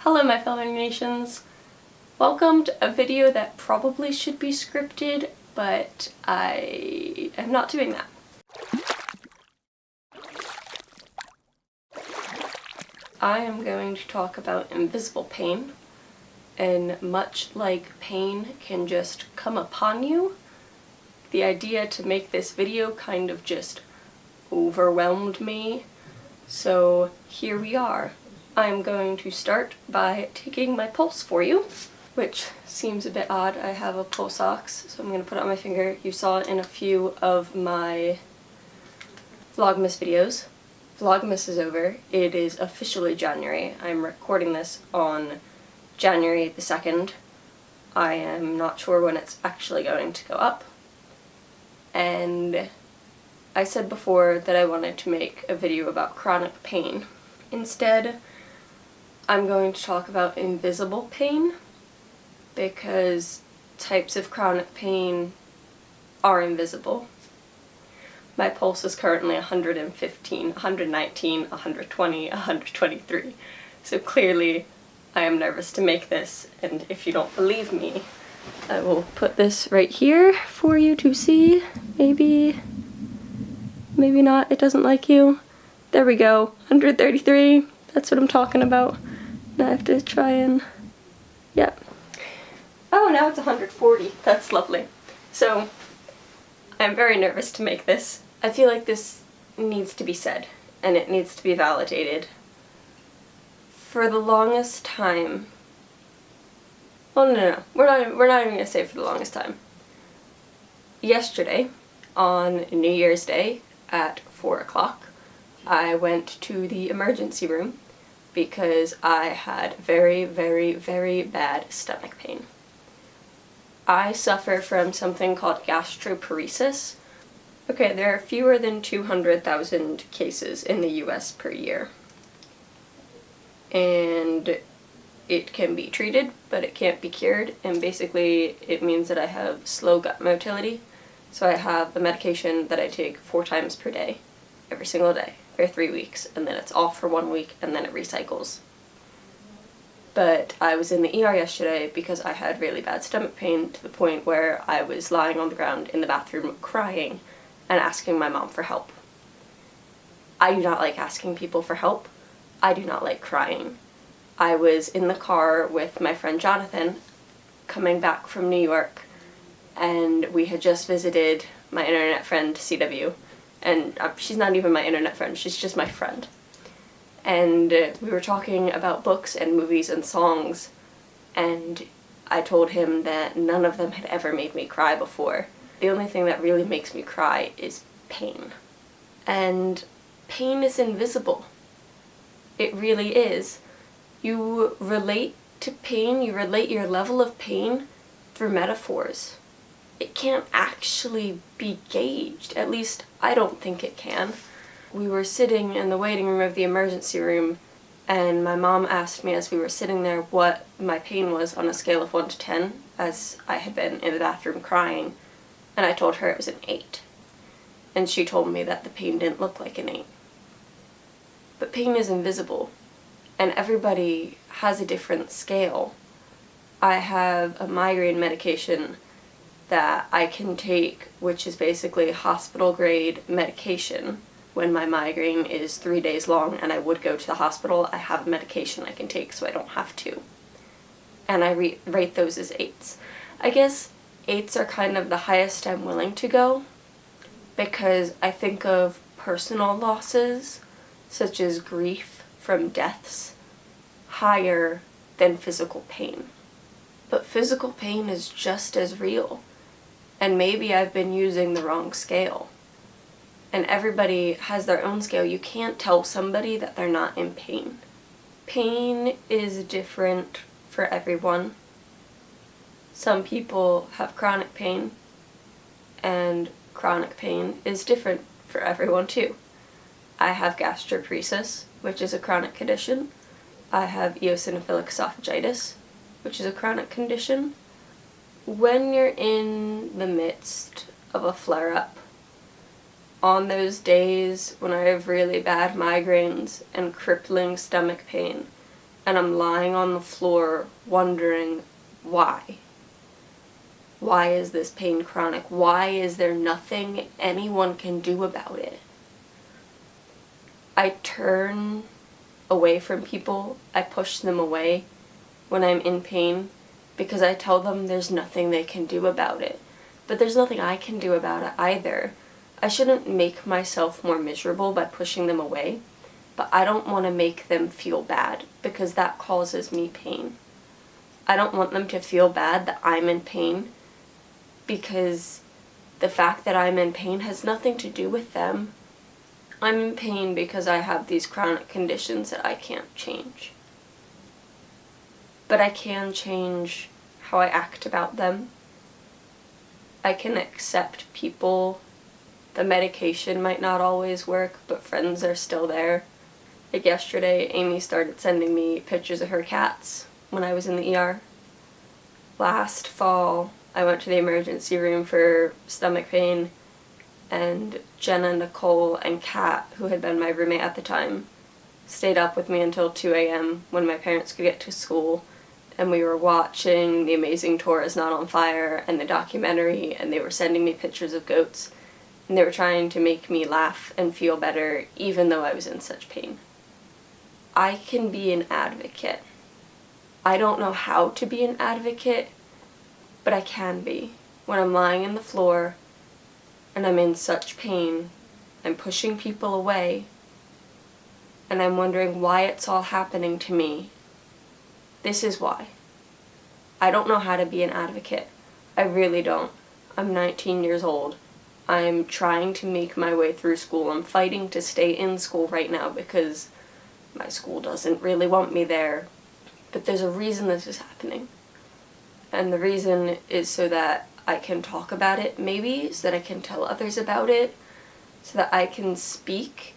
Hello my fellow nations. Welcome to a video that probably should be scripted, but I am not doing that. I am going to talk about invisible pain, and much like pain can just come upon you, the idea to make this video kind of just overwhelmed me, so here we are. I'm going to start by taking my pulse for you, which seems a bit odd. I have a pulse ox, so I'm going to put it on my finger. You saw it in a few of my Vlogmas videos. Vlogmas is over. It is officially January. I'm recording this on January the 2nd. I am not sure when it's actually going to go up. And I said before that I wanted to make a video about chronic pain. Instead, I'm going to talk about invisible pain, because types of chronic pain are invisible. My pulse is currently 115, 119, 120, 123, so clearly I am nervous to make this, and if you don't believe me, I will put this right here for you to see. Maybe not, it doesn't like you. There we go, 133, that's what I'm talking about. Now I have to try and, yep. Oh, now it's 140, that's lovely. So, I'm very nervous to make this. I feel like this needs to be said, and it needs to be validated. For the longest time, well no, we're not even gonna say for the longest time. Yesterday, on New Year's Day at 4 o'clock, I went to the emergency room because I had very, very, very bad stomach pain. I suffer from something called gastroparesis. Okay, there are fewer than 200,000 cases in the US per year. And it can be treated, but it can't be cured, and basically it means that I have slow gut motility. So I have a medication that I take 4 times per day, every single day, for 3 weeks, and then it's off for 1 week, and then it recycles. But I was in the ER yesterday because I had really bad stomach pain to the point where I was lying on the ground in the bathroom crying and asking my mom for help. I do not like asking people for help. I do not like crying. I was in the car with my friend Jonathan coming back from New York, and we had just visited my internet friend CW, and she's not even my internet friend, she's just my friend. And we were talking about books and movies and songs, and I told him that none of them had ever made me cry before. The only thing that really makes me cry is pain. And pain is invisible. It really is. You relate to pain, you relate your level of pain through metaphors. It can't actually be gauged, at least I don't think it can. We were sitting in the waiting room of the emergency room, and my mom asked me as we were sitting there what my pain was on a scale of 1 to 10, as I had been in the bathroom crying, and I told her it was an 8. And she told me that the pain didn't look like an 8. But pain is invisible, and everybody has a different scale. I have a migraine medication that I can take, which is basically hospital-grade medication. When my migraine is 3 days long and I would go to the hospital, I have a medication I can take so I don't have to. And I rate those as 8s. I guess 8s are kind of the highest I'm willing to go, because I think of personal losses, such as grief from deaths, higher than physical pain. But physical pain is just as real, and maybe I've been using the wrong scale. And everybody has their own scale. You can't tell somebody that they're not in pain. Pain is different for everyone. Some people have chronic pain, and chronic pain is different for everyone too. I have gastroparesis, which is a chronic condition. I have eosinophilic esophagitis, which is a chronic condition. When you're in the midst of a flare-up, on those days when I have really bad migraines and crippling stomach pain, and I'm lying on the floor wondering why. Why is this pain chronic? Why is there nothing anyone can do about it? I turn away from people. I push them away when I'm in pain because I tell them there's nothing they can do about it. But there's nothing I can do about it either. I shouldn't make myself more miserable by pushing them away, but I don't want to make them feel bad because that causes me pain. I don't want them to feel bad that I'm in pain because the fact that I'm in pain has nothing to do with them. I'm in pain because I have these chronic conditions that I can't change. But I can change how I act about them. I can accept people. The medication might not always work, but friends are still there. Like yesterday, Amy started sending me pictures of her cats when I was in the ER. Last fall, I went to the emergency room for stomach pain, and Jenna, Nicole, and Kat, who had been my roommate at the time, stayed up with me until 2 a.m. when my parents could get to school, and we were watching The Amazing Tour Is Not on Fire and the documentary, and they were sending me pictures of goats, and they were trying to make me laugh and feel better even though I was in such pain. I can be an advocate. I don't know how to be an advocate, but I can be. When I'm lying on the floor and I'm in such pain, I'm pushing people away, and I'm wondering why it's all happening to me. This is why. I don't know how to be an advocate. I really don't. I'm 19 years old. I'm trying to make my way through school. I'm fighting to stay in school right now because my school doesn't really want me there. But there's a reason this is happening. And the reason is so that I can talk about it, maybe, so that I can tell others about it, so that I can speak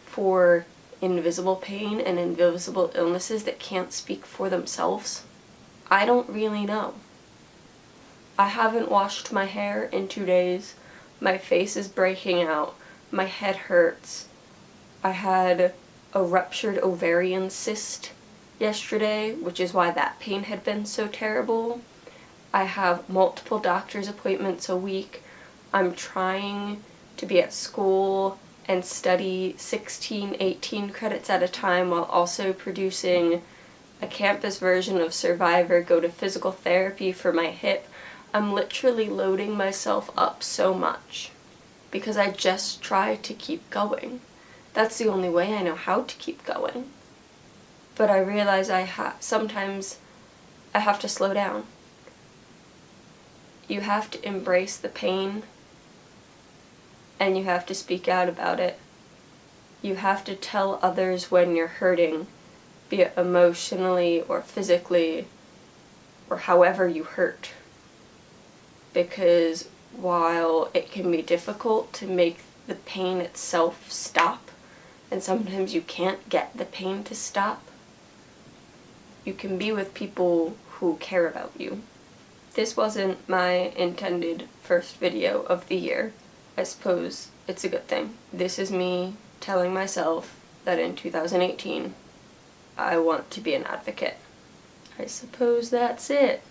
for invisible pain and invisible illnesses that can't speak for themselves. I don't really know. I haven't washed my hair in 2 days. My face is breaking out. My head hurts. I had a ruptured ovarian cyst yesterday, which is why that pain had been so terrible. I have multiple doctor's appointments a week. I'm trying to be at school and study 16, 18 credits at a time while also producing a campus version of Survivor, go to physical therapy for my hip. I'm literally loading myself up so much because I just try to keep going. That's the only way I know how to keep going. But I realize sometimes I have to slow down. You have to embrace the pain, and you have to speak out about it. You have to tell others when you're hurting, be it emotionally or physically or however you hurt. Because while it can be difficult to make the pain itself stop, and sometimes you can't get the pain to stop, you can be with people who care about you. This wasn't my intended first video of the year. I suppose it's a good thing. This is me telling myself that in 2018, I want to be an advocate. I suppose that's it.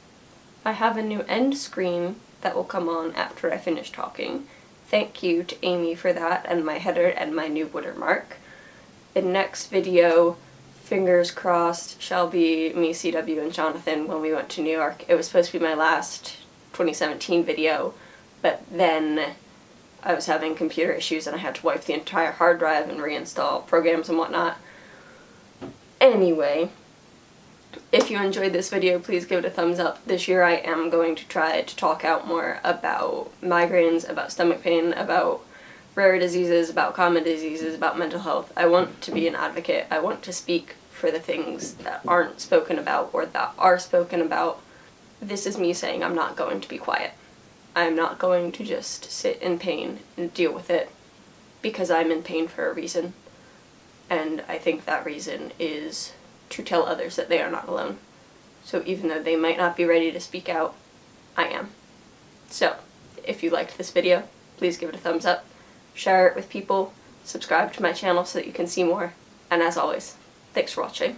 I have a new end screen that will come on after I finish talking. Thank you to Amy for that, and my header and my new watermark. The next video, fingers crossed, shall be me, CW, and Jonathan when we went to New York. It was supposed to be my last 2017 video, but then I was having computer issues and I had to wipe the entire hard drive and reinstall programs and whatnot. Anyway, if you enjoyed this video, please give it a thumbs up. This year I am going to try to talk out more about migraines, about stomach pain, about rare diseases, about common diseases, about mental health. I want to be an advocate. I want to speak for the things that aren't spoken about or that are spoken about. This is me saying I'm not going to be quiet. I'm not going to just sit in pain and deal with it because I'm in pain for a reason. And I think that reason is to tell others that they are not alone. So even though they might not be ready to speak out, I am. So, if you liked this video, please give it a thumbs up, share it with people, subscribe to my channel so that you can see more, and as always, thanks for watching.